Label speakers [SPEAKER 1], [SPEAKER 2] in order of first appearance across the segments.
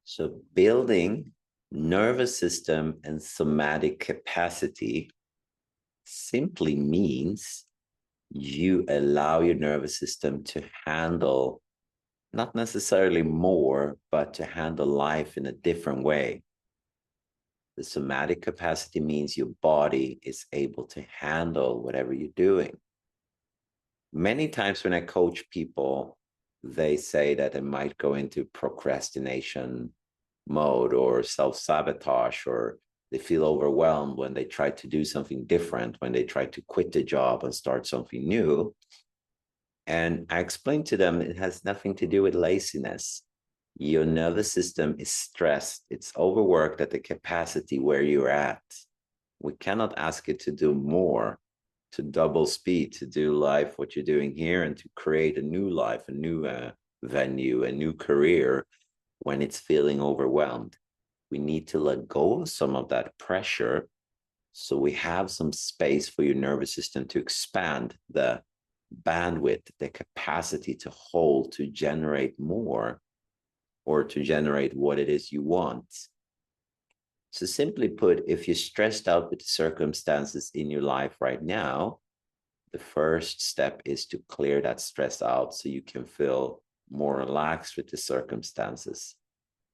[SPEAKER 1] So building nervous system and somatic capacity simply means you allow your nervous system to handle not necessarily more, but to handle life in a different way. The somatic capacity means your body is able to handle whatever you're doing. Many times when I coach people, they say that they might go into procrastination mode or self-sabotage, or they feel overwhelmed when they try to do something different, when they try to quit the job and start something new. And I explained to them it has nothing to do with laziness. Your nervous system is stressed, it's overworked at the capacity where you're at. We cannot ask it to do more, to double speed, to do life what you're doing here, and to create a new life, a new venue, a new career when it's feeling overwhelmed. We need to let go of some of that pressure so we have some space for your nervous system to expand the bandwidth, the capacity to hold, to generate more, or to generate what it is you want. So simply put, if you're stressed out with the circumstances in your life right now, the first step is to clear that stress out so you can feel more relaxed with the circumstances.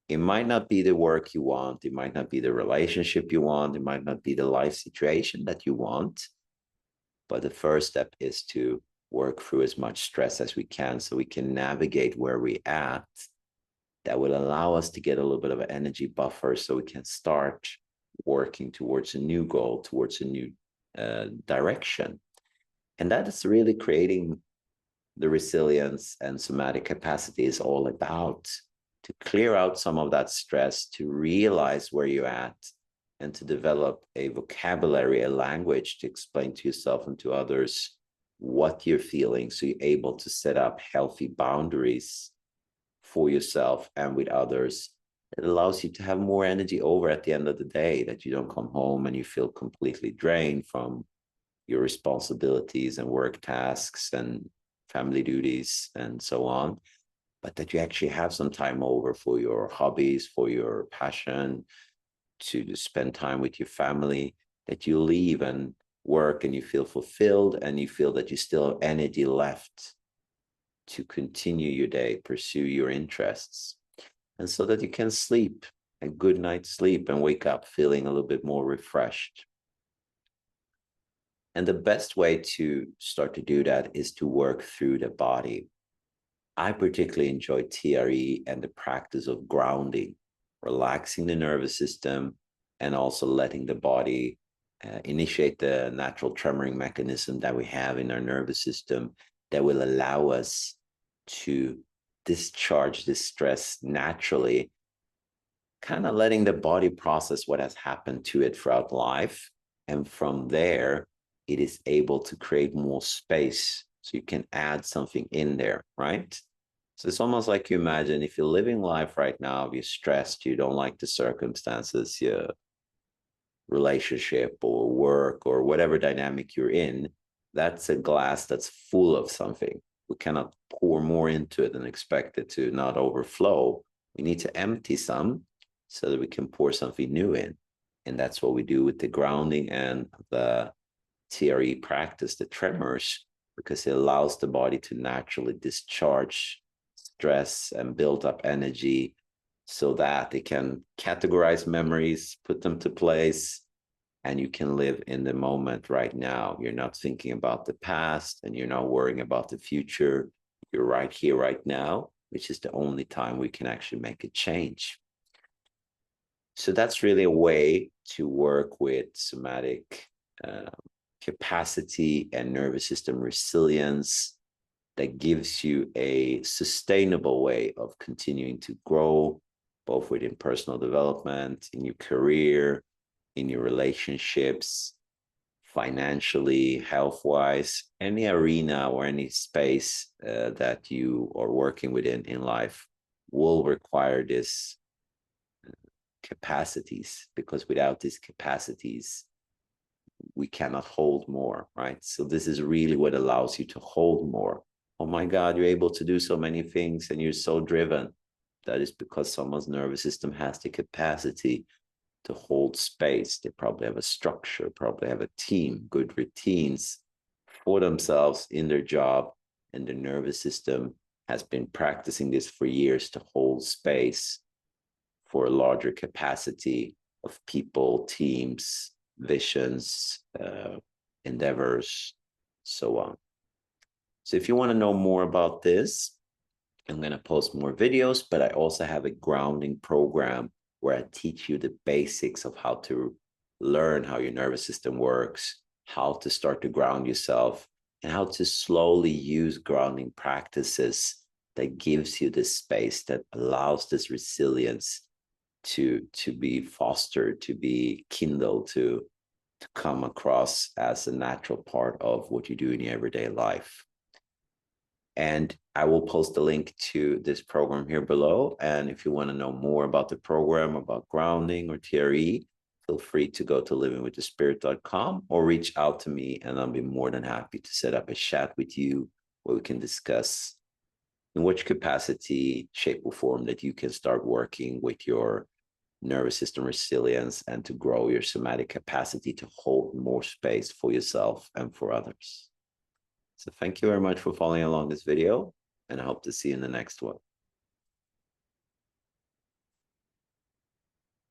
[SPEAKER 1] It might not be the work you want. It might not be the relationship you want. It might not be the life situation that you want. But the first step is to work through as much stress as we can so we can navigate where we're at. That will allow us to get a little bit of an energy buffer so we can start working towards a new goal, towards a new direction. And that is really creating the resilience and somatic capacity is all about, to clear out some of that stress, to realize where you're at, and to develop a vocabulary, a language to explain to yourself and to others what you're feeling, so you're able to set up healthy boundaries for yourself and with others. It allows you to have more energy over at the end of the day, that you don't come home and you feel completely drained from your responsibilities and work tasks and family duties and so on, but that you actually have some time over for your hobbies, for your passion, to spend time with your family, that you leave and work and you feel fulfilled and you feel that you still have energy left to continue your day, pursue your interests, and so that you can sleep a good night's sleep and wake up feeling a little bit more refreshed. And the best way to start to do that is to work through the body. I particularly enjoy TRE and the practice of grounding, relaxing the nervous system, and also letting the body initiate the natural tremoring mechanism that we have in our nervous system that will allow us to discharge this stress naturally, kind of letting the body process what has happened to it throughout life. And from there, it is able to create more space so you can add something in there, right? So it's almost like you imagine if you're living life right now, you're stressed, you don't like the circumstances, your relationship or work or whatever dynamic you're in, that's a glass that's full of something. We cannot pour more into it and expect it to not overflow. We need to empty some so that we can pour something new in. And that's what we do with the grounding and the TRE practice, the tremors, because it allows the body to naturally discharge stress and build up energy so that it can categorize memories, put them to place, and you can live in the moment right now. You're not thinking about the past and you're not worrying about the future. You're right here, right now, which is the only time we can actually make a change. So that's really a way to work with somatic capacity and nervous system resilience that gives you a sustainable way of continuing to grow, both within personal development, in your career, in your relationships, financially, health-wise, any arena or any space that you are working within in life will require this capacities, because without these capacities, we cannot hold more, right? So this is really what allows you to hold more. Oh my God, you're able to do so many things and you're so driven. That is because someone's nervous system has the capacity to hold space. They probably have a structure, probably have a team, good routines for themselves in their job, and the nervous system has been practicing this for years to hold space for a larger capacity of people, teams, visions, endeavors, so on. So if you want to know more about this, I'm going to post more videos, but I also have a grounding program where I teach you the basics of how to learn how your nervous system works, how to start to ground yourself, and how to slowly use grounding practices that gives you this space, that allows this resilience to be fostered, to be kindled, to come across as a natural part of what you do in your everyday life. And I will post a link to this program here below. And if you want to know more about the program, about grounding or TRE, feel free to go to livingwiththespirit.com or reach out to me, and I'll be more than happy to set up a chat with you where we can discuss in which capacity, shape, or form that you can start working with your nervous system resilience and to grow your somatic capacity to hold more space for yourself and for others. So thank you very much for following along this video, and I hope to see you in the next one.